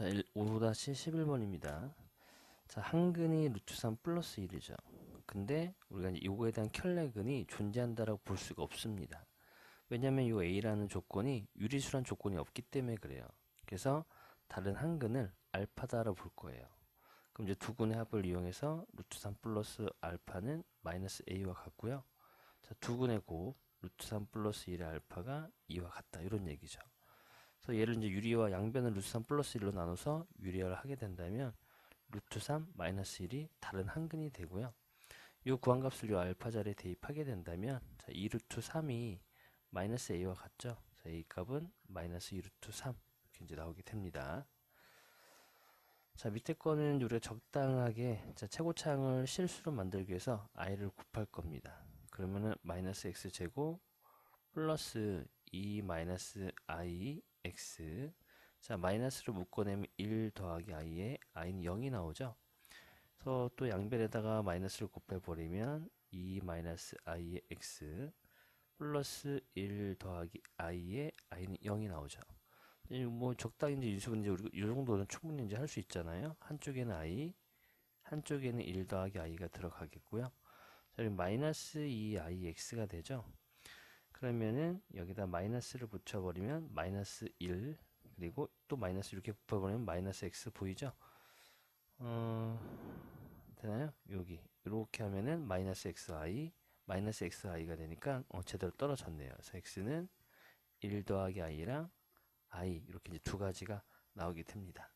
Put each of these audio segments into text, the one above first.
자, 5-11번입니다. 자, 한근이 루트 3 플러스 1이죠. 근데 우리가 이제 요거에 대한 켤레근이 존재한다라고 볼 수가 없습니다. 왜냐면 요 A라는 조건이 유리수란 조건이 없기 때문에 그래요. 그래서 다른 한근을 알파다라고 볼 거예요. 그럼 이제 두 근의 합을 이용해서 루트 3 플러스 알파는 마이너스 A와 같고요. 자, 두 근의 곱 루트 3 플러스 1의 알파가 2와 같다. 이런 얘기죠. 그래서 얘를 이제 유리와 양변을 루트 3 플러스 1로 나눠서 유리화를 하게 된다면 루트 3 마이너스 1이 다른 한근이 되고요. 이 구한값을 이 알파 자리에 대입하게 된다면 자, 2 루트 3이 마이너스 a와 같죠. 자, a 값은 마이너스 2 루트 3 이렇게 이제 나오게 됩니다. 자, 밑에 거는 우리가 적당하게 자, 최고차항을 실수로 만들기 위해서 i를 곱할 겁니다. 그러면은 마이너스 x 제곱 플러스 2 마이너스 i x. 자, 마이너스를 묶어내면 1 더하기 i에 i는 0이 나오죠. 그래서 또 양변에다가 마이너스를 곱해버리면 2 마이너스 i의 x 플러스 1 더하기 i의 i는 0이 나오죠. 뭐 적당히 이제 인수분 이제 우리 이 정도는 충분히 이제 할 수 있잖아요. 한쪽에는 i, 한쪽에는 1 더하기 i가 들어가겠고요. 자, 그럼 마이너스 2 ix가 되죠. 그러면은 여기다 마이너스를 붙여버리면 마이너스 1 그리고 또 마이너스 이렇게 붙여버리면 마이너스 x 보이죠? 되나요? 여기 이렇게 하면은 마이너스 xi가 되니까 제대로 떨어졌네요. 그래서 x는 1 더하기 i랑 i 이렇게 이제 두 가지가 나오게 됩니다.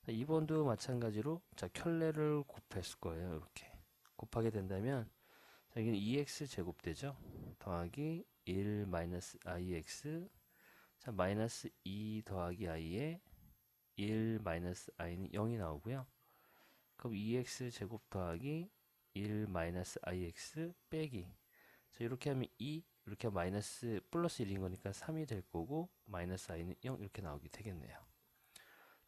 2번도 마찬가지로 자 켤레를 곱했을 거예요. 이렇게 곱하게 된다면 자, 여기는 2x 제곱 되죠. 더하기 1 마이너스 ix 자 마이너스 2 더하기 i에 1 마이너스 i는 0이 나오고요. 그럼 2x 제곱 더하기 1 마이너스 ix 빼기 자 이렇게 하면 2 이렇게 하면 마이너스 플러스 1인 거니까 3이 될 거고 마이너스 i는 0 이렇게 나오게 되겠네요.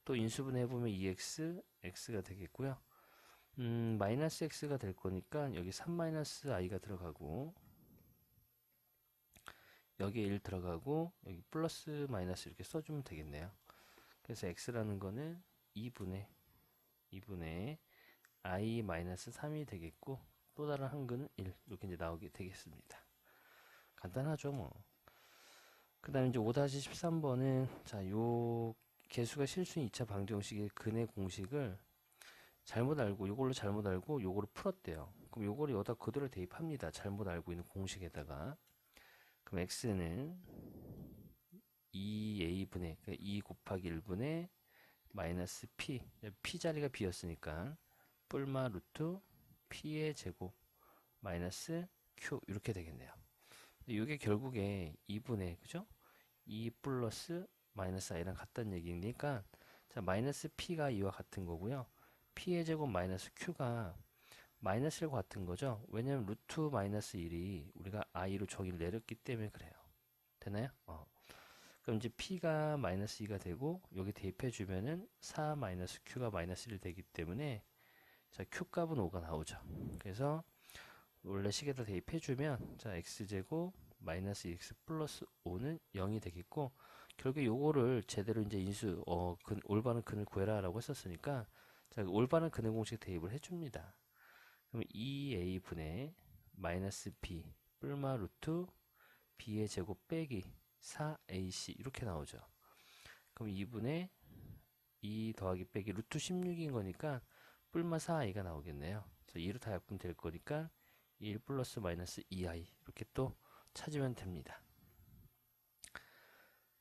또 인수분 해보면 2x x가 되겠고요. 마이너스 x가 될 거니까 여기 3 마이너스 i가 들어가고 여기에 1 들어가고 여기 플러스 마이너스 이렇게 써주면 되겠네요. 그래서 x라는 거는 2분의 i 마이너스 3이 되겠고 또 다른 한근은 1 이렇게 이제 나오게 되겠습니다. 간단하죠 뭐. 그 다음에 이제 5-13번은 자 요 개수가 실수인 2차 방정식의 근의 공식을 잘못 알고 요걸로 잘못 알고 요거를 풀었대요. 그럼 요거를 여기다 그대로 대입합니다. 잘못 알고 있는 공식에다가 그럼 x는 2a분의 그러니까 2 곱하기 1분의 마이너스 p 자리가 b였으니까 뿔마 루트 p의 제곱 마이너스 q 이렇게 되겠네요. 이게 결국에 2분의 그죠? 2 플러스 마이너스 i랑 같다는 얘기니까 자 마이너스 p가 2와 같은 거고요. p의 제곱 마이너스 q가 마이너스 1과 같은 거죠. 왜냐면 루트 마이너스 1이 우리가 i로 정의를 내렸기 때문에 그래요. 되나요? 그럼 이제 p가 마이너스 2가 되고 여기 대입해 주면은 4 마이너스 q가 마이너스 1이 되기 때문에 자 q 값은 5가 나오죠. 그래서 원래 식에다 대입해 주면 자 x제곱 마이너스 2x 플러스 5는 0이 되겠고 결국에 요거를 제대로 이제 올바른 근을 구해라 라고 했었으니까 자 올바른 근의 공식 대입을 해줍니다. 그럼 2a분의 마이너스 b 뿔마 루트 b의 제곱 빼기 4ac 이렇게 나오죠. 그럼 2분의 2 더하기 빼기 루트 16인 거니까 뿔마 4i가 나오겠네요. 그래서 2로 다 약분 될 거니까 1 플러스 마이너스 2i 이렇게 또 찾으면 됩니다.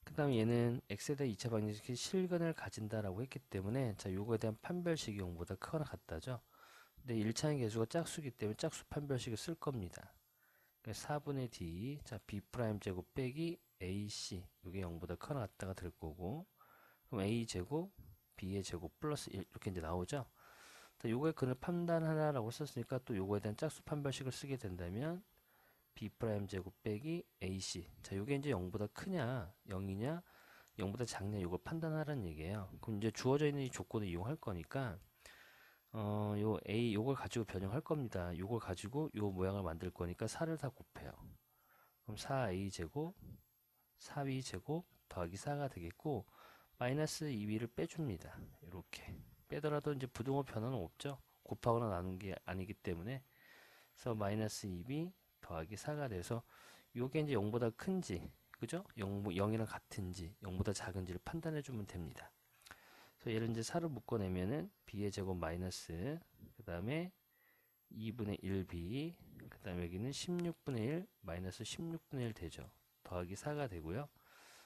그 다음에 얘는 x에 대한 2차 방정식이 실근을 가진다라고 했기 때문에 자 요거에 대한 판별식이 0보다 크거나 같다죠. 근데 1차의 개수가 짝수기 때문에 짝수 판별식을 쓸 겁니다. 4분의 d 자 b 프라임 제곱 빼기 ac 이게 0보다 크거나 같다가 될 거고 그럼 a 제곱 b의 제곱 플러스 1 이렇게 이제 나오죠. 요거의 근을 판단하라고 썼으니까 또 요거에 대한 짝수 판별식을 쓰게 된다면 b 프라임 제곱 빼기 ac 자 요게 이제 0보다 크냐 0이냐 0보다 작냐 요걸 판단하라는 얘기예요. 그럼 이제 주어져 있는 이 조건을 이용할 거니까 요 a 요걸 가지고 변형할 겁니다. 요걸 가지고 요 모양을 만들 거니까 4를 다 곱해요. 그럼 4a 제곱 4b 제곱 더하기 4가 되겠고 마이너스 2b를 빼줍니다. 이렇게 빼더라도 이제 부등호 변화는 없죠. 곱하거나 나눈 게 아니기 때문에. 그래서 마이너스 2b 더하기 4가 돼서 요게 이제 0보다 큰지, 그죠? 0이랑 같은지 0보다 작은지를 판단해 주면 됩니다. 그래서 얘를 이제 4로 묶어내면은 b의 제곱 마이너스, 그 다음에 2분의 1b, 그 다음에 여기는 16분의 1 마이너스 16분의 1 되죠. 더하기 4가 되고요.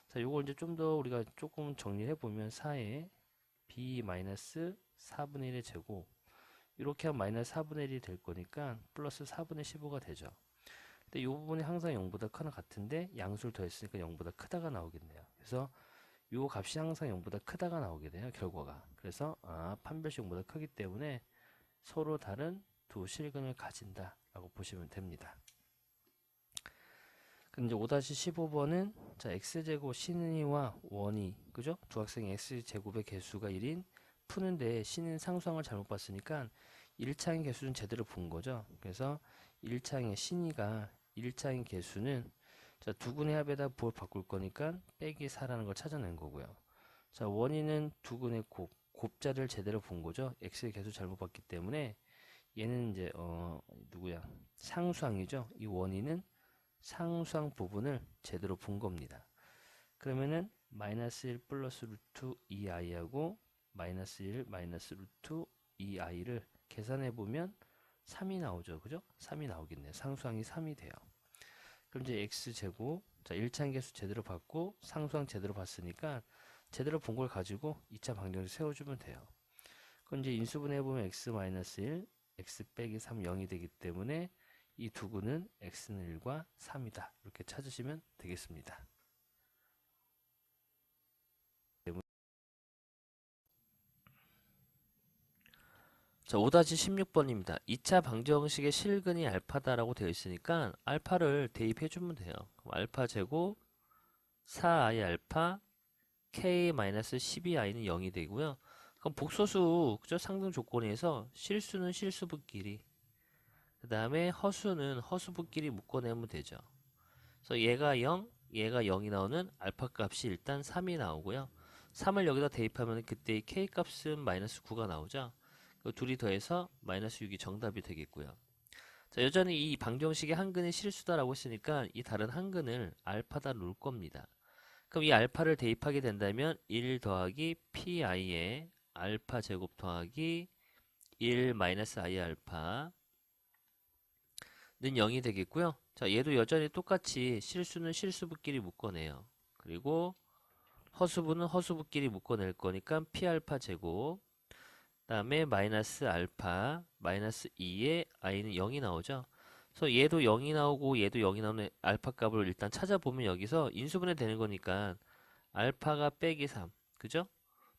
자, 요걸 이제 좀 더 우리가 조금 정리해 보면 4에 b 마이너스 4분의 1의 제곱, 이렇게 하면 마이너스 4분의 1이 될 거니까 플러스 4분의 15가 되죠. 근데 이 부분이 항상 0보다 크나 같은데 양수를 더했으니까 0보다 크다가 나오겠네요. 그래서 이 값이 항상 0보다 크다가 나오게 돼요, 결과가. 그래서 판별식 0보다 크기 때문에 서로 다른 두 실근을 가진다 라고 보시면 됩니다. 근데 5-15번은 자, x제곱 신이와 원이, 그죠? 두 학생의 x제곱의 개수가 1인 푸는데 신인 상수항을 잘못 봤으니까 1차항의 개수는 제대로 본 거죠. 그래서 1차항의 신이가 1차항의 개수는 자, 두근의 합에다 뭘 바꿀 거니까 빼기 4라는 걸 찾아낸 거고요. 자, 원인은 두근의 곱자를 제대로 본 거죠. x의 개수 잘못 봤기 때문에 얘는 이제 누구야? 상수항이죠. 이 원인은 상수항 부분을 제대로 본 겁니다. 그러면은 마이너스 1 플러스 루트 2i하고 마이너스 1 마이너스 루트 2i를 계산해 보면 3이 나오죠. 그죠? 3이 나오겠네요. 상수항이 3이 돼요. 그럼 이제 x제곱, 자, 1차 개수 제대로 봤고 상수항 제대로 봤으니까 제대로 본 걸 가지고 2차 방정식 세워주면 돼요. 그럼 이제 인수분해 보면 x 마이너스 1, x 빼기 3, 0이 되기 때문에 이 두 구는 x는 1과 3이다. 이렇게 찾으시면 되겠습니다. 자, 5-16번입니다. 2차 방정식의 실근이 알파다라고 되어 있으니까 알파를 대입해 주면 돼요. 그럼 알파 제곱 4i 알파 k-12i는 0이 되고요. 그럼 복소수, 그죠? 상등 조건에서 실수는 실수분끼리, 그 다음에 허수는 허수분끼리 묶어내면 되죠. 그래서 얘가 0, 얘가 0이 나오는 알파 값이 일단 3이 나오고요. 3을 여기다 대입하면 그때 k 값은 마이너스 9가 나오죠. 그 둘이 더해서 마이너스 6이 정답이 되겠고요. 자, 여전히 이 방정식의 한근이 실수다라고 했으니까 이 다른 한근을 알파다 놓을 겁니다. 그럼 이 알파를 대입하게 된다면 1 더하기 pi의 알파 제곱 더하기 1 마이너스 i 알파는 0이 되겠고요. 자, 얘도 여전히 똑같이 실수는 실수부끼리 묶어내요. 그리고 허수부는 허수부끼리 묶어낼 거니까 p알파 제곱, 다음에 마이너스 알파 마이너스 2의 i는 0이 나오죠. 그래서 얘도 0이 나오고 얘도 0이 나오는 알파 값을 일단 찾아보면 여기서 인수분해 되는 거니까 알파가 빼기 3, 그죠?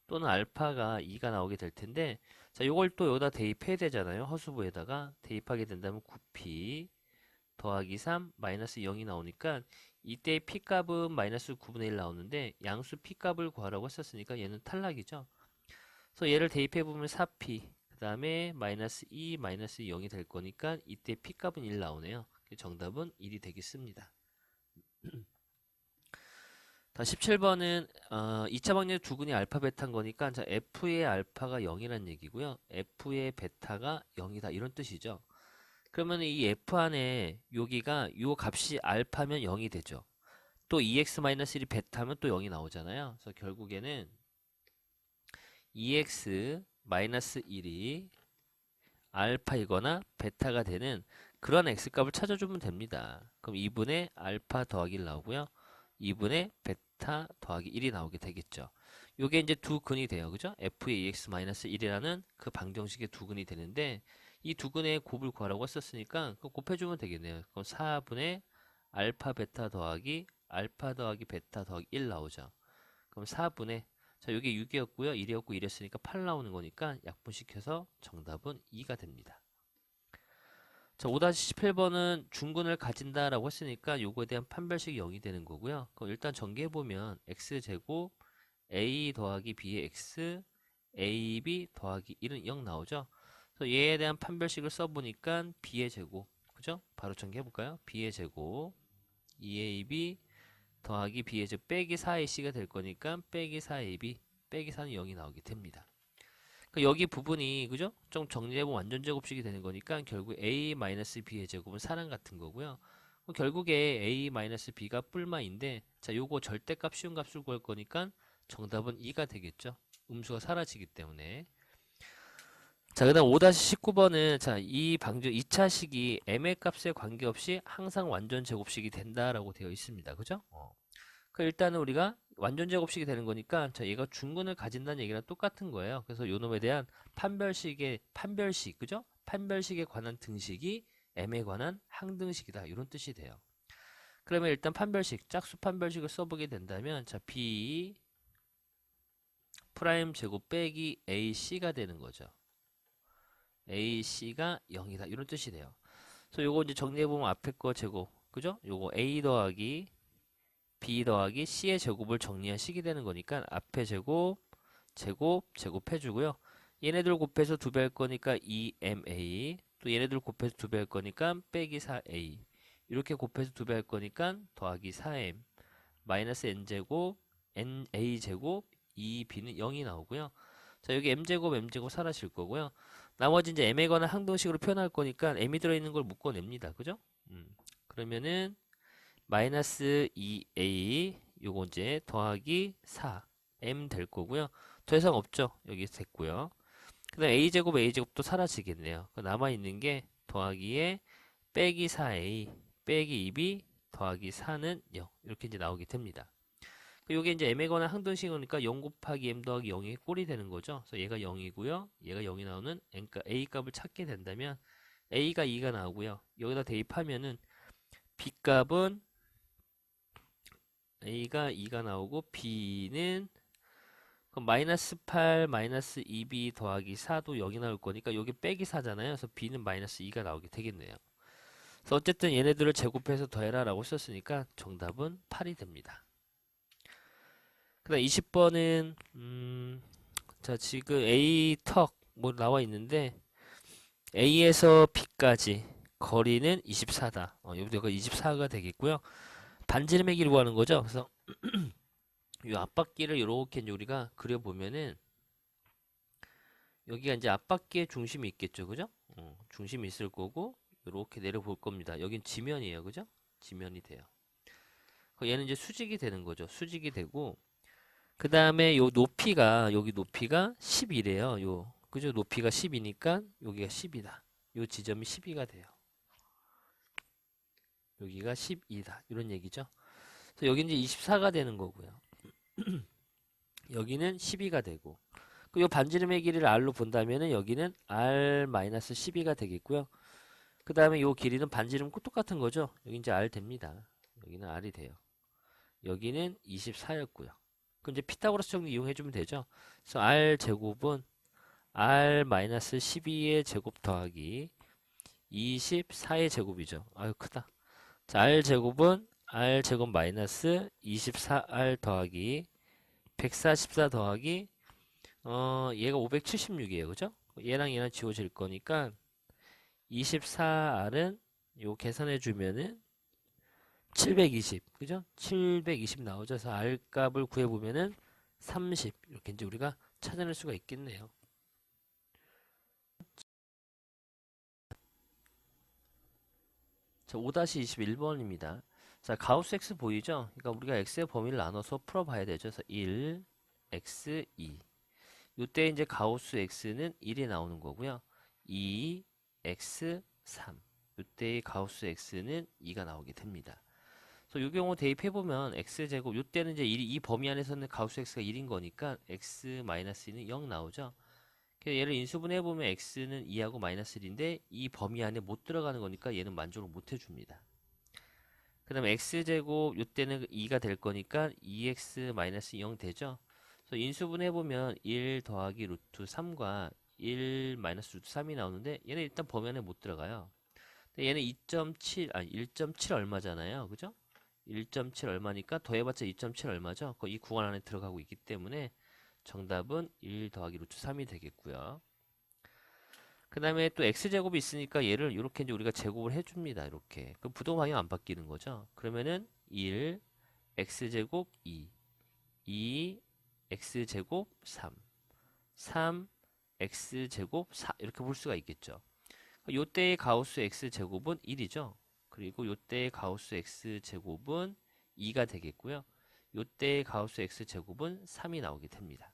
또는 알파가 2가 나오게 될 텐데, 자, 요걸 또 여기다 대입해야 되잖아요. 허수부에다가 대입하게 된다면 9p 더하기 3 마이너스 0이 나오니까 이때 p 값은 마이너스 9분의 1 나오는데 양수 p 값을 구하라고 했었으니까 얘는 탈락이죠. 그래서 얘를 대입해 보면 4p, 그 다음에 마이너스 2 마이너스 0이 될 거니까 이때 p 값은 1 나오네요. 정답은 1이 되겠습니다. 다 17번은 2차 방정식 두근이 알파 베타인 거니까 자, f의 알파가 0이란 얘기고요. f의 베타가 0이다 이런 뜻이죠. 그러면 이 f 안에 여기가 요 값이 알파면 0이 되죠. 또 2x-1이 베타면 또 0이 나오잖아요. 그래서 결국에는 2x-1이 알파이거나 베타가 되는 그런 x값을 찾아주면 됩니다. 그럼 2분의 알파 더하기 1 나오고요. 2분의 베타 더하기 1이 나오게 되겠죠. 요게 이제 두 근이 돼요. 그죠? f의 2x-1이라는 그 방정식의 두 근이 되는데 이 두 근의 곱을 구하라고 했었으니까 그거 곱해주면 되겠네요. 그럼 4분의 알파 베타 더하기 알파 더하기 베타 더하기 1 나오죠. 그럼 4분의, 자, 요게 6이었고요. 1이었고 1이었으니까 8 나오는 거니까 약분시켜서 정답은 2가 됩니다. 자, 5-18번은 중근을 가진다라고 했으니까 요거에 대한 판별식이 0이 되는 거고요. 그럼 일단 전개해보면 x제곱 a 더하기 b의 x ab 더하기 1은 0 나오죠. 그래서 얘에 대한 판별식을 써보니까 b의 제곱, 그죠? 바로 전개해볼까요? b의 제곱 2ab 더하기 b의 제곱 빼기 4ac가 될 거니까 빼기 4ab 빼기 4는 0이 나오게 됩니다. 그러니까 여기 부분이 그죠? 좀 정리해보면 완전 제곱식이 되는 거니까 결국 a-b의 제곱은 4랑 같은 거고요. 결국에 a-b가 뿔마인데 자 요거 절대값 쉬운 값을 구할 거니까 정답은 2가 되겠죠. 음수가 사라지기 때문에. 자, 그 다음 5-19번은 자, 이 방정 2차식이 m의 값에 관계없이 항상 완전 제곱식이 된다라고 되어 있습니다. 그죠? 그 일단은 우리가 완전 제곱식이 되는 거니까 자, 얘가 중근을 가진다는 얘기랑 똑같은 거예요. 그래서 요 놈에 대한 판별식, 그죠? 판별식에 관한 등식이 m에 관한 항등식이다. 이런 뜻이 돼요. 그러면 일단 판별식, 짝수 판별식을 써보게 된다면 자, b 프라임 제곱 빼기 ac가 되는 거죠. ac가 0이다. 이런 뜻이 돼요. 그래서 요거 이제 정리해보면 앞에 거 제곱, 그죠? 요거 a 더하기 b 더하기 c의 제곱을 정리한 식이 되는 거니까 앞에 제곱 해주고요. 얘네들 곱해서 2배 할 거니까 2ma, 또 얘네들 곱해서 2배 할 거니까 빼기 4a, 이렇게 곱해서 2배 할 거니까 더하기 4m 마이너스 n제곱 na제곱 2b는 0이 나오고요. 자, 여기 m제곱 사라질 거고요. 나머지 이제 m에 관한 항등식으로 표현할 거니까 m이 들어있는 걸 묶어냅니다. 그죠? 그러면은 마이너스 2a 요거 이제 더하기 4m 될 거고요. 더 이상 없죠. 여기 됐고요. 그 다음 a제곱도 사라지겠네요. 남아있는 게 더하기에 빼기 4a 빼기 2b 더하기 4는 0 이렇게 이제 나오게 됩니다. 요게 이제 m에 관한 항등식이니까 0 곱하기 m 더하기 0이 꼴이 되는 거죠. 그래서 얘가 0이고요. 얘가 0이 나오는 a 값을 찾게 된다면 a가 2가 나오고요. 여기다 대입하면은 b 값은 a가 2가 나오고 b는 그럼 마이너스 8 마이너스 2b 더하기 4도 0이 나올 거니까 여기 빼기 4잖아요. 그래서 b는 마이너스 2가 나오게 되겠네요. 그래서 어쨌든 얘네들을 제곱해서 더해라 라고 썼으니까 정답은 8이 됩니다. 그 다음 20번은 자, 지금 A 턱 뭐 나와 있는데 A에서 B까지 거리는 24다. 여기가 24가 되겠고요. 반지름의 길을 구하는 거죠. 그래서 이 앞바퀴를 이렇게 이제 우리가 그려보면은 여기가 이제 앞바퀴에 중심이 있겠죠, 그죠? 중심이 있을 거고 이렇게 내려볼 겁니다. 여긴 지면이에요, 그죠? 지면이 돼요. 얘는 이제 수직이 되는 거죠. 수직이 되고 그 다음에 요 높이가 여기 높이가 10이래요. 요 그죠? 높이가 10이니까 여기가 10이다. 요 지점이 12가 돼요. 여기가 12다. 이런 얘기죠. 그래서 여기 이제 24가 되는 거고요. 여기는 12가 되고 그 요 반지름의 길이를 r로 본다면은 여기는 r-12가 되겠고요. 그 다음에 요 길이는 반지름과 똑같은 거죠. 여기 이제 r 됩니다. 여기는 r이 돼요. 여기는 24였고요. 그럼 이제 피타고라스 정리 이용해주면 되죠. 그래서 r 제곱은 r-12의 제곱 더하기 24의 제곱이죠. 아유 크다. 자, r 제곱은 r 제곱 마이너스 24r 더하기 144 더하기 얘가 576이에요. 그죠? 얘랑 지워질 거니까 24r은 요 계산해 주면은 720 그죠? 720 나오죠. 그래서 r 값을 구해 보면은 30 이렇게 이제 우리가 찾아낼 수가 있겠네요. 자, 5-21번입니다. 자, 가우스 X 보이죠? 그러니까 우리가 X의 범위를 나눠서 풀어봐야 되죠. 그래서 1, X, 2. 이때 이제 가우스 X는 1이 나오는 거고요. 2, X, 3. 이때의 가우스 X는 2가 나오게 됩니다. 그래서 이 경우 대입해보면 X제곱, 이때는 이제 이 범위 안에서는 가우스 X가 1인 거니까 X-2는 0 나오죠. 얘를 인수분해해보면 x는 2하고 마이너스 1인데 이 범위 안에 못 들어가는 거니까 얘는 만족을 못 해줍니다. 그 다음에 x제곱 이때는 2가 될 거니까 2x 마이너스 0 되죠. 그래서 인수분해해보면 1 더하기 루트 3과 1 마이너스 루트 3이 나오는데 얘는 일단 범위 안에 못 들어가요. 근데 얘는 2.7, 아니 1.7 얼마잖아요. 그죠? 1.7 얼마니까 더해봤자 2.7 얼마죠? 이 구간 안에 들어가고 있기 때문에 정답은 1 더하기 루트 3이 되겠고요. 그 다음에 또 x제곱이 있으니까 얘를 이렇게 이제 우리가 제곱을 해줍니다. 이렇게. 그럼 부동 방향 안 바뀌는 거죠. 그러면은 1 x제곱 2, 2 x제곱 3, 3 x제곱 4 이렇게 볼 수가 있겠죠. 요때의 가우스 x제곱은 1이죠. 그리고 요때의 가우스 x제곱은 2가 되겠고요. 요때의 가우스 x제곱은 3이 나오게 됩니다.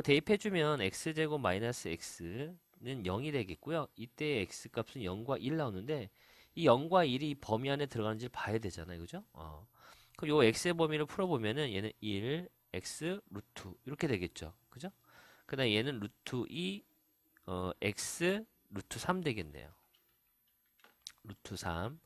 대입해주면 x제곱 마이너스 x는 0이 되겠고요. 이때의 x값은 0과 1 나오는데 이 0과 1이 범위 안에 들어가는지 봐야 되잖아요. 그죠? 그럼 요 x의 범위를 풀어보면은 얘는 1, x, 루트 이렇게 되겠죠. 그죠? 그 다음에 얘는 루트 2, x, 루트 3 되겠네요. 루트 3.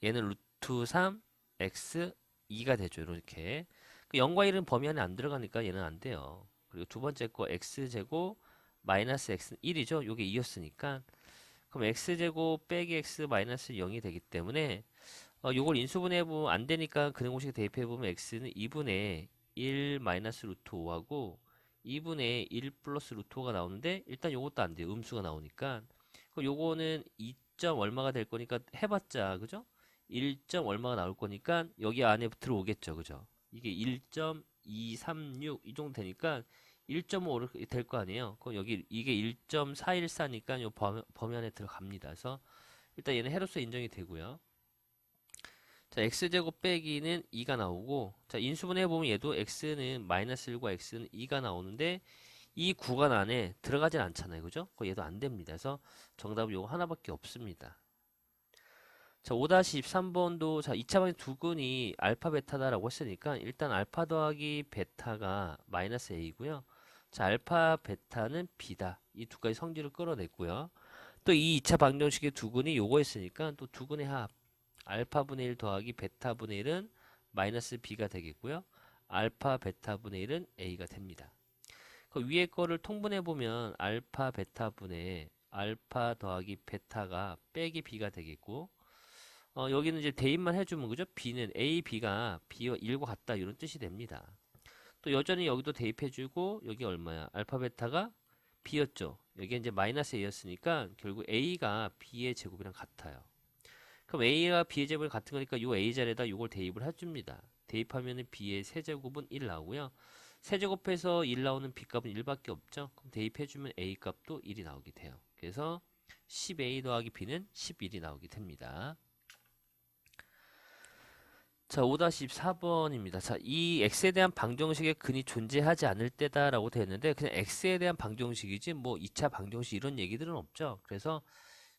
얘는 루트 3, x, 2가 되죠. 이렇게. 0과 1은 범위 안에 안 들어가니까 얘는 안 돼요. 그리고 두 번째 거 x제곱 마이너스 x는 1이죠. 요게 2였으니까. 그럼 x제곱 빼기 x 마이너스 0이 되기 때문에 요걸 인수분해 보면 안 되니까 근해공식 대입해 보면 x는 2분의 1 마이너스 루트 5하고 2분의 1 플러스 루트 5가 나오는데 일단 요것도 안 돼요. 음수가 나오니까. 그럼 요거는 2점 얼마가 될 거니까 해봤자 그죠? 1점 얼마가 나올 거니까 여기 안에 들어오겠죠. 그죠? 이게 1.236 이 정도 되니까 1.5 될 거 아니에요. 그럼 여기 이게 1.414니까 요 범위 안에 들어갑니다. 그래서 일단 얘는 해로서 인정이 되고요. 자, x제곱 빼기는 2가 나오고, 자, 인수분해 보면 얘도 x는 마이너스 1과 x는 2가 나오는데 이 구간 안에 들어가진 않잖아요. 그죠? 얘도 안 됩니다. 그래서 정답은 요거 하나밖에 없습니다. 자, 5-23번도 자, 2차 방정 두 근이 알파 베타다라고 했으니까 일단 알파 더하기 베타가 마이너스 a고요. 자, 알파 베타는 b다. 이 두 가지 성질을 끌어냈고요. 또 이 2차 방정식의 두 근이 요거 했으니까 또 두 근의 합 알파분의 1 더하기 베타분의 1은 마이너스 b가 되겠고요. 알파 베타분의 1은 a가 됩니다. 그 위에 거를 통분해보면 알파 베타분의 알파 더하기 베타가 빼기 b가 되겠고 여기는 이제 대입만 해주면 그죠? b는 a, b가 b와 1과 같다 이런 뜻이 됩니다. 또 여전히 여기도 대입해주고 여기 얼마야? 알파 베타가 b였죠. 여기 이제 마이너스 a였으니까 결국 a가 b의 제곱이랑 같아요. 그럼 a가 b의 제곱이 같은 거니까 이 a 자리에다 이걸 대입을 해줍니다. 대입하면 b의 세제곱은 1 나오고요. 세제곱해서 1 나오는 b값은 1밖에 없죠. 그럼 대입해주면 a 값도 1이 나오게 돼요. 그래서 10a 더하기 b는 11이 나오게 됩니다. 자, 5-24번입니다. 자, 이 x에 대한 방정식의 근이 존재하지 않을 때다라고 되어 있는데 그냥 x에 대한 방정식이지 뭐 2차 방정식 이런 얘기들은 없죠. 그래서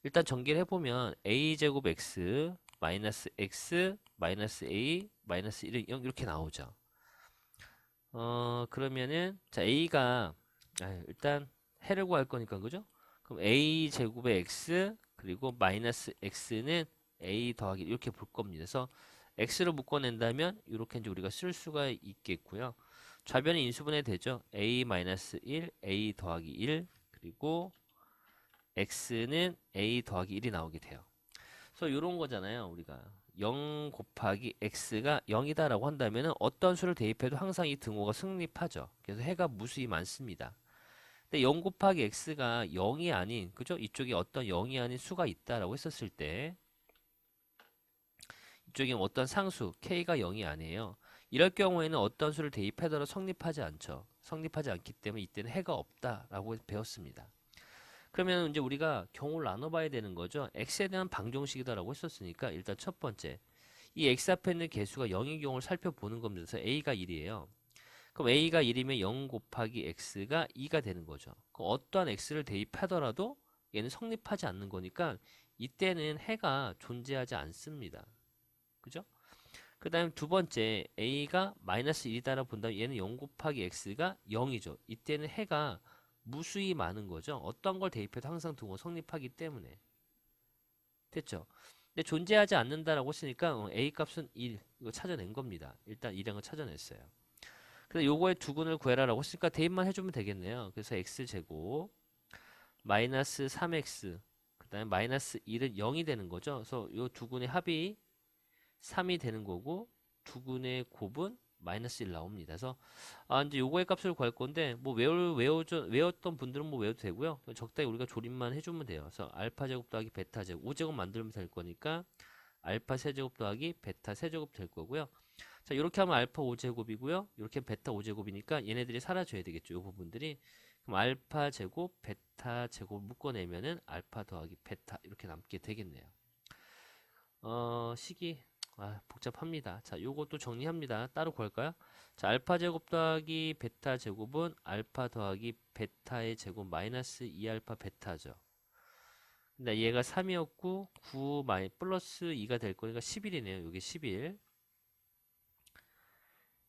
일단 전개를 해보면 a제곱 x 마이너스 x 마이너스 a 마이너스 1은 0 이렇게 나오죠. 그러면은 자 a가 일단 해를 구할 거니까 그죠? 그럼 a 제곱의 x 그리고 마이너스 x는 a 더하기 이렇게 볼 겁니다. 그래서 x로 묶어낸다면 이렇게 이제 우리가 쓸 수가 있겠고요. 좌변의 인수분해 되죠. a 마이너스 1 a 더하기 1 그리고 x는 a 더하기 1이 나오게 돼요. 그래서 이런 거잖아요. 우리가 0 곱하기 x가 0이다라고 한다면 어떤 수를 대입해도 항상 이 등호가 성립하죠. 그래서 해가 무수히 많습니다. 근데 0 곱하기 x가 0이 아닌 그죠? 이쪽에 어떤 0이 아닌 수가 있다라고 했었을 때 이쪽에 어떤 상수 k가 0이 아니에요. 이럴 경우에는 어떤 수를 대입하더라도 성립하지 않죠. 성립하지 않기 때문에 이때는 해가 없다라고 배웠습니다. 그러면 이제 우리가 경우를 나눠봐야 되는 거죠. x에 대한 방정식이다라고 했었으니까 일단 첫 번째 이 x 앞에 있는 개수가 0인 경우를 살펴보는 겁니다. 그래서 a가 1이에요. 그럼 a가 1이면 0 곱하기 x가 2가 되는 거죠. 그럼 어떠한 x를 대입하더라도 얘는 성립하지 않는 거니까 이때는 해가 존재하지 않습니다. 그죠? 그 다음에 두 번째 a가 마이너스 1이다라고 본다면 얘는 0 곱하기 x가 0이죠. 이때는 해가 무수히 많은 거죠. 어떤 걸 대입해도 항상 등호 성립하기 때문에. 됐죠? 근데 존재하지 않는다라고 했으니까 a 값은 1 이거 찾아낸 겁니다. 일단 1이랑을 찾아냈어요. 그래서 요거의 두근을 구해라라고 했으니까 대입만 해주면 되겠네요. 그래서 x제곱 마이너스 3x 그 다음에 마이너스 1은 0이 되는 거죠. 그래서 요 두근의 합이 3이 되는 거고 두근의 곱은 마이너스 1 나옵니다. 그래서 이제 요거의 값을 구할 건데 뭐 외웠던 분들은 뭐 외워도 되고요. 적당히 우리가 조립만 해주면 돼요. 그래서 알파 제곱 더하기 베타 제곱 5제곱 만들면 될 거니까 알파 세제곱 더하기 베타 세제곱 될 거고요. 자, 이렇게 하면 알파 5제곱이고요. 이렇게 베타 5제곱이니까 얘네들이 사라져야 되겠죠. 이 부분들이. 그럼 알파 제곱, 베타 제곱 묶어내면은 알파 더하기 베타 이렇게 남게 되겠네요. 식이 복잡합니다. 자, 요것도 정리합니다. 따로 구할까요? 자, 알파 제곱 더하기 베타 제곱은 알파 더하기 베타의 제곱 마이너스 2알파 베타죠. 근데 얘가 3이었고 9 플러스 2가 될 거니까 11이네요. 여기 11.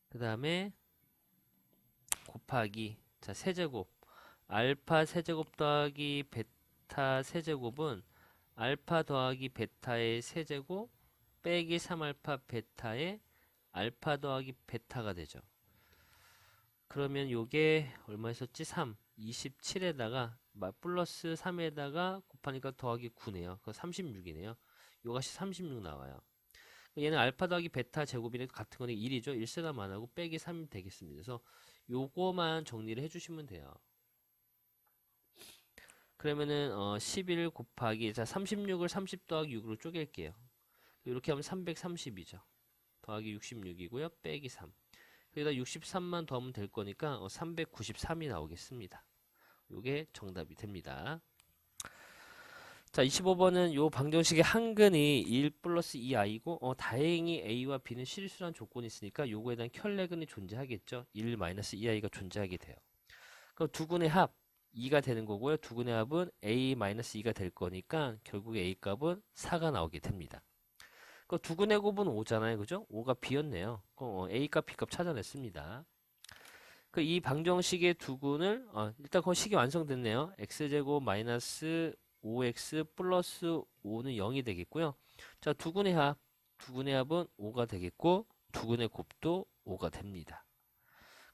그 다음에 곱하기 자 세제곱 알파 세제곱 더하기 베타 세제곱은 알파 더하기 베타의 세제곱 빼기 3알파 베타의 알파 더하기 베타가 되죠. 그러면 요게 얼마 있었지? 3 27에다가 플러스 3에다가 곱하니까 더하기 9네요. 그 36이네요. 요것이 36 나와요. 얘는 알파 더하기 베타 제곱이랑 같은 거는 1이죠. 1세다만 하고 빼기 3이 되겠습니다. 그래서 요거만 정리를 해주시면 돼요. 그러면은 11 곱하기 자 36을 30 더하기 6으로 쪼갤게요. 이렇게 하면 330이죠. 더하기 66이고요. 빼기 3. 여기다 63만 더하면 될 거니까 393이 나오겠습니다. 요게 정답이 됩니다. 자, 25번은 요 방정식의 한근이 1 플러스 2i고 다행히 a와 b는 실수란 조건이 있으니까 요거에 대한 켤레근이 존재하겠죠. 1 마이너스 2i가 존재하게 돼요. 그럼 두근의 합 2가 되는 거고요. 두근의 합은 a 마이너스 2가 될 거니까 결국에 a 값은 4가 나오게 됩니다. 그 두근의 곱은 5잖아요. 그죠? 5가 b였네요. a 값, b 값 찾아냈습니다. 그 이 방정식의 두근을 일단 그 식이 완성됐네요. x제곱 마이너스 5x 플러스 5는 0이 되겠고요. 자, 두근의 합은 5가 되겠고 두근의 곱도 5가 됩니다.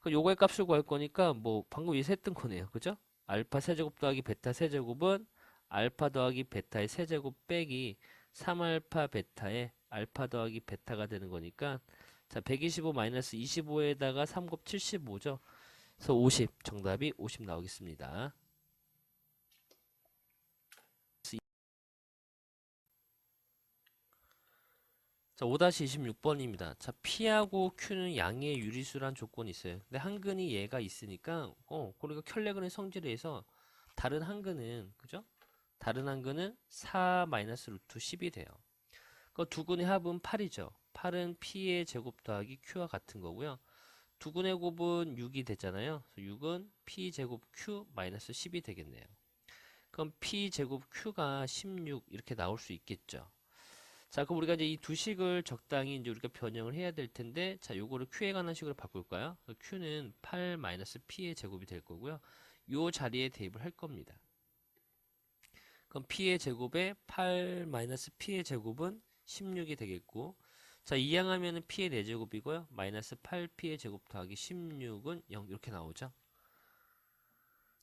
그 요거의 값을 구할 거니까 뭐 방금 위에서 했던 거네요. 그죠? 알파 세제곱 더하기 베타 세제곱은 알파 더하기 베타의 세제곱 빼기 3알파 베타의 알파 더하기 베타가 되는 거니까 자, 125 마이너스 25에다가 3곱 75죠. 그래서 50 정답이 50 나오겠습니다. 자, 5-26번입니다. 자, P하고 Q는 양의 유리수란 조건이 있어요. 근데 한근이 얘가 있으니까, 그리고 켤레근의 성질에 의해서 다른 한근은, 그죠? 다른 한근은 4 마이너스 루트 10이 돼요. 그 두 근의 합은 8이죠. 8은 P의 제곱 더하기 Q와 같은 거고요. 두 근의 곱은 6이 되잖아요. 6은 P 제곱 Q 마이너스 10이 되겠네요. 그럼 P 제곱 Q가 16 이렇게 나올 수 있겠죠. 자, 그럼 우리가 이제 이 두 식을 적당히 이제 우리가 변형을 해야 될 텐데, 자, 요거를 Q에 관한 식으로 바꿀까요? Q는 8 마이너스 P의 제곱이 될 거고요. 요 자리에 대입을 할 겁니다. 그럼 P의 제곱에 8 마이너스 P의 제곱은 16이 되겠고, 자, 이항하면은 P의 4제곱이고요. 마이너스 8P의 제곱 더하기 16은 0 이렇게 나오죠.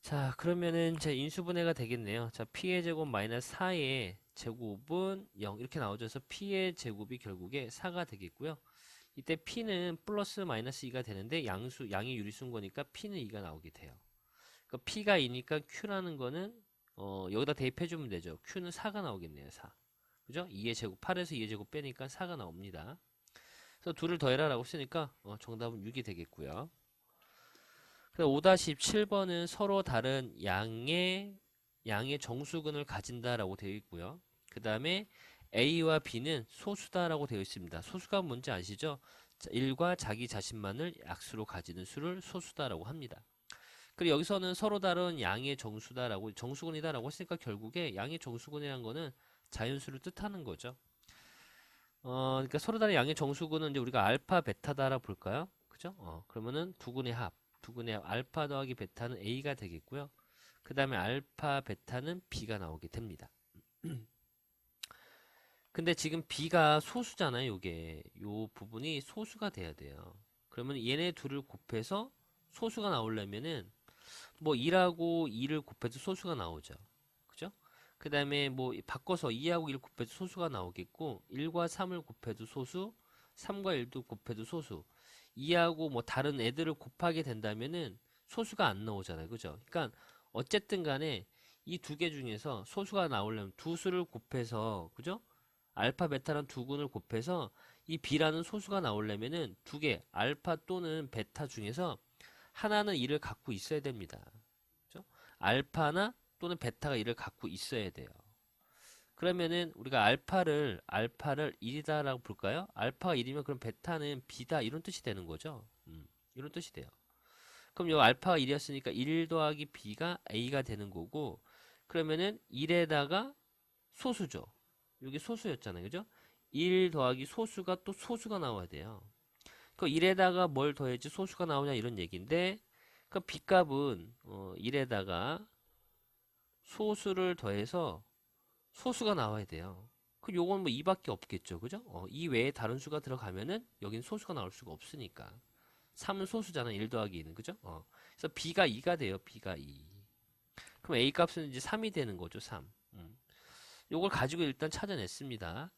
자, 그러면은 제 인수분해가 되겠네요. 자, P의 제곱 마이너스 4의 제곱은 0 이렇게 나오죠. 그래서 P의 제곱이 결국에 4가 되겠고요. 이때 P는 플러스 마이너스 2가 되는데 양이 유리수인 거니까 P는 2가 나오게 돼요. 그러니까 P가 2니까 Q라는 거는 여기다 대입해주면 되죠. Q는 4가 나오겠네요. 4. 그죠? 2의 제곱, 8에서 2의 제곱 빼니까 4가 나옵니다. 그래서 둘을 더해라 라고 쓰니까 정답은 6이 되겠고요. 5-7번은 서로 다른 양의 정수근을 가진다라고 되어 있고요. 그 다음에 A와 B는 소수다라고 되어 있습니다. 소수가 뭔지 아시죠? 1과 자기 자신만을 약수로 가지는 수를 소수다라고 합니다. 그리고 여기서는 서로 다른 양의 정수근이다라고 했으니까 결국에 양의 정수근이라는 거는 자연수를 뜻하는 거죠. 그러니까 서로 다른 양의 정수근은 이제 우리가 알파 베타다라고 볼까요? 그죠? 그러면은 두근의 알파 더하기 베타는 A가 되겠고요. 그 다음에 알파 베타는 B가 나오게 됩니다. 근데 지금 B가 소수잖아요. 요 부분이 소수가 돼야 돼요. 그러면 얘네 둘을 곱해서 소수가 나오려면은 뭐 2하고 2를 곱해도 소수가 나오죠. 그죠? 그 다음에 뭐 바꿔서 2하고 1을 곱해도 소수가 나오겠고 1과 3을 곱해도 소수 3과 1도 곱해도 소수 2하고 뭐 다른 애들을 곱하게 된다면은 소수가 안 나오잖아요. 그죠? 그러니까 어쨌든 간에 이 두 개 중에서 소수가 나오려면 두 수를 곱해서 그죠? 알파 베타랑 두 근을 곱해서 이 b라는 소수가 나오려면은 두 개, 알파 또는 베타 중에서 하나는 1을 갖고 있어야 됩니다. 그죠? 알파나 또는 베타가 1을 갖고 있어야 돼요. 그러면은 우리가 알파를 1이다라고 볼까요? 알파가 1이면 그럼 베타는 b다 이런 뜻이 되는 거죠. 이런 뜻이 돼요. 그럼 요 알파가 1이었으니까 1 더하기 b가 a가 되는 거고 그러면은 1에다가 소수죠. 여기 소수였잖아요. 그죠? 1 더하기 소수가 또 소수가 나와야 돼요. 그 1에다가 뭘 더해야지 소수가 나오냐 이런 얘기인데 그 b값은 1에다가 소수를 더해서 소수가 나와야 돼요. 그 요건 뭐 2밖에 없겠죠. 그죠? 2 외에 다른 수가 들어가면은 여긴 소수가 나올 수가 없으니까. 3은 소수잖아. 1 더하기 2는. 그죠? 그래서 b가 2가 돼요. b가 2. 그럼 a 값은 이제 3이 되는 거죠. 3. 요걸 가지고 일단 찾아냈습니다.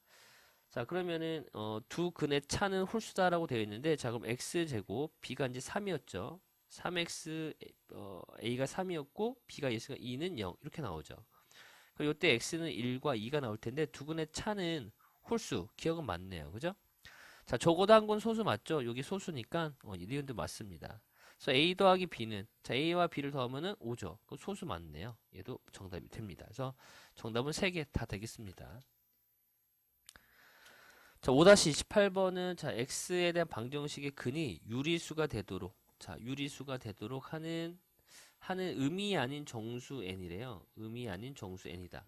자, 그러면은 두 근의 차는 홀수다라고 되어 있는데 자, 그럼 x제곱 b가 이제 3이었죠. 3x a가 3이었고 b가 있으니까 2는 0 이렇게 나오죠. 그리고 이때 x는 1과 2가 나올 텐데 두 근의 차는 홀수 기억은 맞네요. 그죠? 자, 적어도 한 건 소수 맞죠? 여기 소수니까 리은도 맞습니다. 그래서 a 더하기 b는 자, a와 b를 더하면은 5죠. 그 소수 맞네요. 얘도 정답이 됩니다. 그래서 정답은 3개 다 되겠습니다. 자, 5-28번은 자, x에 대한 방정식의 근이 유리수가 되도록 자, 유리수가 되도록 하는 음이 아닌 정수 n이래요. 음이 아닌 정수 n이다.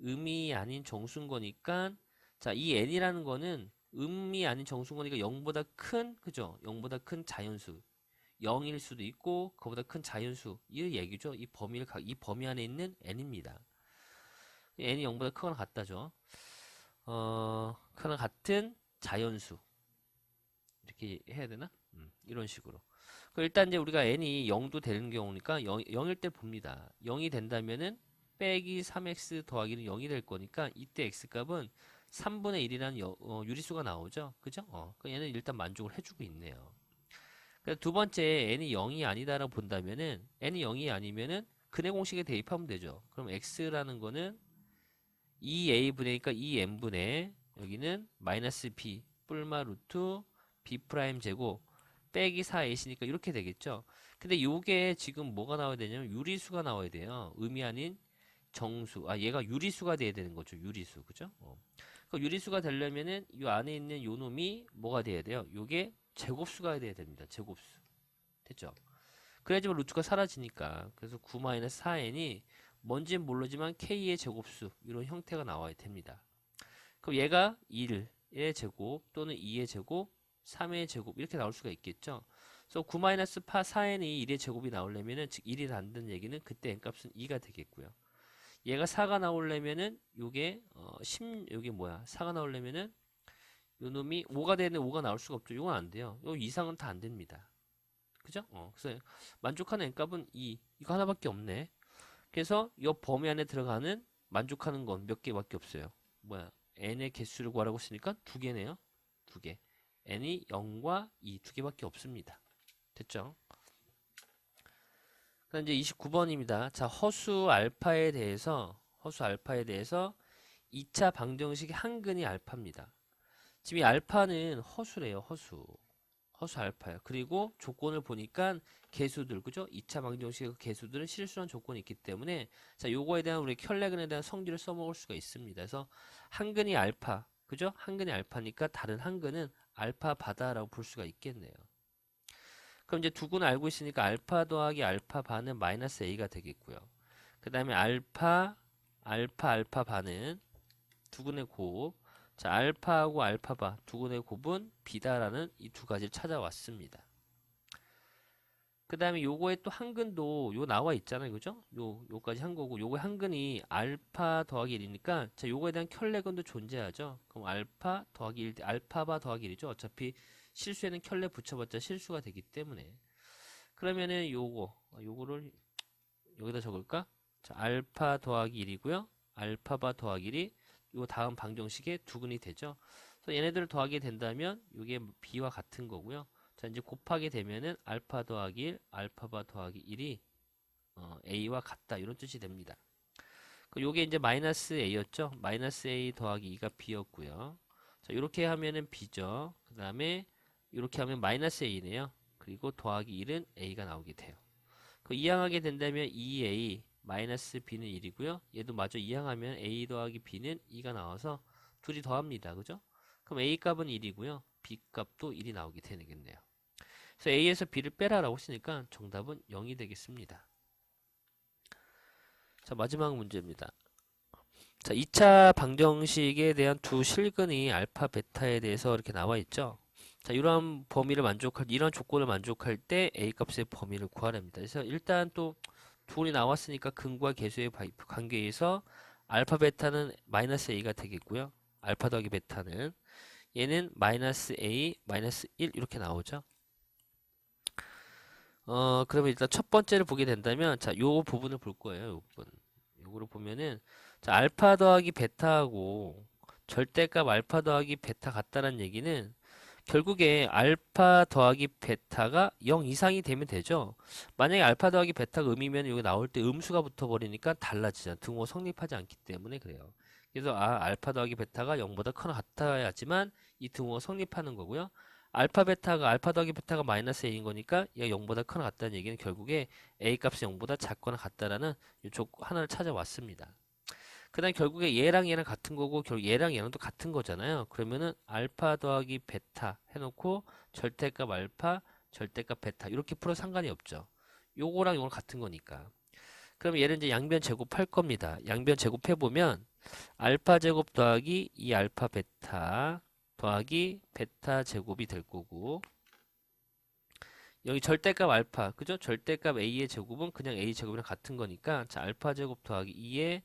음이 아닌 정수인 거니까 자, 이 n이라는 거는 음이 아닌 정수인 거니까 0보다 큰 그죠? 0보다 큰 자연수 0일 수도 있고 그보다 큰 자연수 이 얘기죠. 이 범위 안에 있는 n입니다. n이 0보다 크거나 같다죠. 크거나 같은 자연수 이렇게 해야 되나? 이런 식으로. 일단 이제 우리가 n이 0도 되는 경우니까 0일 때 봅니다. 0이 된다면은 빼기 3x 더하기는 0이 될 거니까 이때 x값은 3분의 1이라는 유리수가 나오죠. 그죠? 얘는 일단 만족을 해주고 있네요. 그래서 두 번째 n이 0이 아니다라고 본다면은 n이 0이 아니면은 근의 공식에 대입하면 되죠. 그럼 x라는 거는 2a분의니까 2n분의 여기는 마이너스 b 뿔마 루트 b 프라임 제곱 빼기 4a시니까 이렇게 되겠죠. 근데 요게 지금 뭐가 나와야 되냐면 유리수가 나와야 돼요. 음이 아닌 정수. 아, 얘가 유리수가 돼야 되는 거죠. 유리수. 그죠? 그 유리수가 되려면은 이 안에 있는 요 놈이 뭐가 돼야 돼요? 요게 제곱수가 돼야 됩니다. 제곱수. 됐죠? 그래야지만 루트가 사라지니까. 그래서 9-4n이 뭔진 모르지만 k의 제곱수 이런 형태가 나와야 됩니다. 그럼 얘가 1의 제곱 또는 2의 제곱 3의 제곱 이렇게 나올 수가 있겠죠. 그래서 9-4n이 1의 제곱이 나오려면은 즉 1이 닿는 얘기는 그때 n값은 2가 되겠고요. 얘가 4가 나오려면은 요게 10 요게 뭐야? 4가 나오려면은 요 놈이 5가 되는 5가 나올 수가 없죠. 이건 안 돼요. 요 이상은 다 안 됩니다. 그죠? 그래서 만족하는 n값은 2. 이거 하나밖에 없네. 그래서 이 범위 안에 들어가는 만족하는 건 몇 개밖에 없어요. 뭐야? n의 개수를 구하라고 했으니까 두 개네요. 두 개. n이 0과 2 두 개밖에 없습니다. 됐죠? 그다음 이제 29번입니다. 자, 허수 알파에 대해서 2차 방정식의 한근이 알파입니다. 지금 이 알파는 허수래요. 허수 알파예요. 그리고 조건을 보니까 개수들, 그죠? 2차 방정식의 개수들은 실수한 조건이 있기 때문에 자, 요거에 대한 우리 켤레근에 대한 성질을 써먹을 수가 있습니다. 그래서 한근이 알파, 그죠? 한근이 알파니까 다른 한근은 알파 바다라고 볼 수가 있겠네요. 그럼 이제 두 근을 알고 있으니까 알파 더하기 알파 반은 마이너스 a가 되겠고요. 그 다음에 알파 반은 두 근의 곱. 자, 알파하고 알파바 두 근의 곱은 b다라는 이 두 가지를 찾아왔습니다. 그 다음에 요거에 또 한근도 요 나와 있잖아요. 그죠? 요까지 한 거고 요거 한근이 알파 더하기 1이니까 자, 요거에 대한 켤레근도 존재하죠. 그럼 알파 더하기 1, 알파바 더하기 1이죠. 어차피 실수에는 켤레 붙여봤자 실수가 되기 때문에 그러면은 요거를 여기다 적을까? 자, 알파 더하기 1이고요. 알파바 더하기 1이 요 다음 방정식의 두 근이 되죠. 그래서 얘네들을 더하게 된다면 이게 b와 같은 거고요. 자, 이제 곱하게 되면은 알파 더하기 1, 알파바 더하기 1이 a와 같다 이런 뜻이 됩니다. 요게 이제 마이너스 a였죠. 마이너스 a 더하기 2가 b였고요. 자, 이렇게 하면은 b죠. 그 다음에 이렇게 하면 마이너스 a네요. 그리고 더하기 1은 a가 나오게 돼요. 그 이항하게 된다면 2a 마이너스 b는 1이고요. 얘도 마저 이항하면 a 더하기 b는 2가 나와서 둘이 더합니다. 그죠? 그럼 a 값은 1이고요. b 값도 1이 나오게 되겠네요. 그래서 a에서 b를 빼라라고 했으니까 정답은 0이 되겠습니다. 자, 마지막 문제입니다. 자, 2차 방정식에 대한 두 실근이 알파, 베타에 대해서 이렇게 나와 있죠. 자, 이러한 범위를 이런 조건을 만족할 때 a 값의 범위를 구하랍니다. 그래서 일단 또 둘이 나왔으니까 근과 계수의 관계에서 알파, 베타는 마이너스 a가 되겠고요. 알파 더하기 베타는 얘는 마이너스 a, 마이너스 1 이렇게 나오죠. 그러면 일단 첫 번째를 보게 된다면, 자, 요 부분을 볼 거예요. 요 부분. 요거를 보면은, 자, 알파 더하기 베타하고 절대값 알파 더하기 베타 같다는 얘기는 결국에 알파 더하기 베타가 0 이상이 되면 되죠. 만약에 알파 더하기 베타가 음이면 여기 나올 때 음수가 붙어버리니까 달라지잖아. 등호 성립하지 않기 때문에 그래요. 그래서 알파 더하기 베타가 0보다 크거나 같아야지만 이 등호가 성립하는 거고요. 알파 더하기 베타가 마이너스 a인 거니까 얘가 0보다 크거나 같다는 얘기는 결국에 a 값이 0보다 작거나 같다라는 이쪽 하나를 찾아왔습니다. 그 다음 결국에 얘랑 얘랑 같은 거고 결국 얘랑 얘랑 또 같은 거잖아요. 그러면은 알파 더하기 베타 해놓고 절대값 알파 절대값 베타 이렇게 풀어 상관이 없죠. 요거랑 요거랑 같은 거니까. 그럼 얘를 이제 양변 제곱할 겁니다. 양변 제곱해보면 알파 제곱 더하기 2 알파 베타 더하기 베타 제곱이 될 거고 여기 절대값 알파 그죠? 절대값 a의 제곱은 그냥 a 제곱이랑 같은 거니까 자 알파 제곱 더하기 2의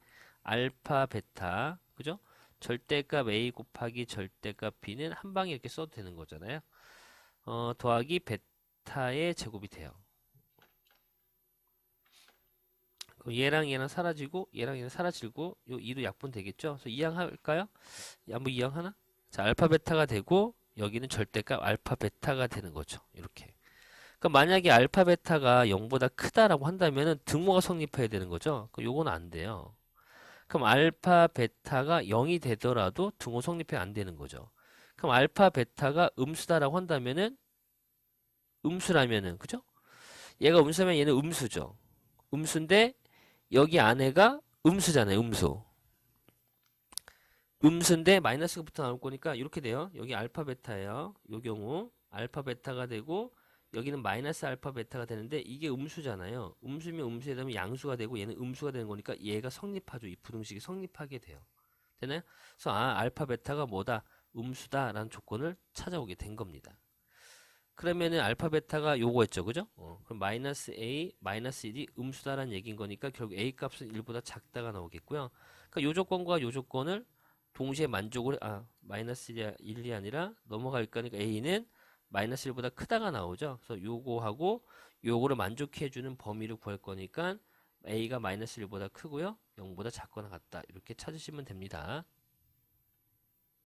알파 베타 그죠? 절대값 a 곱하기 절대값 b는 한 방에 이렇게 써도 되는 거잖아요. 더하기 베타의 제곱이 돼요. 그럼 얘랑 얘랑 사라지고 얘랑 얘랑 사라지고 요 2도 약분 되겠죠? 그래서 이항할까요? 한번 이항하나? 자 알파 베타가 되고 여기는 절대값 알파 베타가 되는 거죠. 이렇게. 그럼 만약에 알파 베타가 0보다 크다라고 한다면은 등호가 성립해야 되는 거죠. 그럼 요건 안 돼요. 그럼 알파 베타가 0이 되더라도 등호 성립이 안 되는 거죠. 그럼 알파 베타가 음수다라고 한다면은 음수라면은 그죠? 얘가 음수면 얘는 음수죠. 음수인데 여기 안에가 음수잖아요. 음수. 음수인데 마이너스가 붙어 나올 거니까 이렇게 돼요. 여기 알파 베타예요. 요 경우 알파 베타가 되고 여기는 마이너스 알파 베타가 되는데 이게 음수잖아요. 음수면 음수에 되면 양수가 되고 얘는 음수가 되는 거니까 얘가 성립하죠. 이 부등식이 성립하게 돼요. 되나요? 그래서 알파 베타가 뭐다? 음수다라는 조건을 찾아오게 된 겁니다. 그러면은 알파 베타가 요거였죠. 그죠? 그럼 마이너스 a 마이너스 1이 음수다라는 얘기인 거니까 결국 a 값은 1보다 작다가 나오겠고요. 그러니까 요 조건과 요 조건을 동시에 만족을 마이너스 1이 아니라 넘어갈 거니까 a는 마이너스 1보다 크다가 나오죠. 그래서 요거하고 요거를 만족해 주는 범위를 구할 거니까 a가 마이너스 1보다 크고요. 0보다 작거나 같다. 이렇게 찾으시면 됩니다.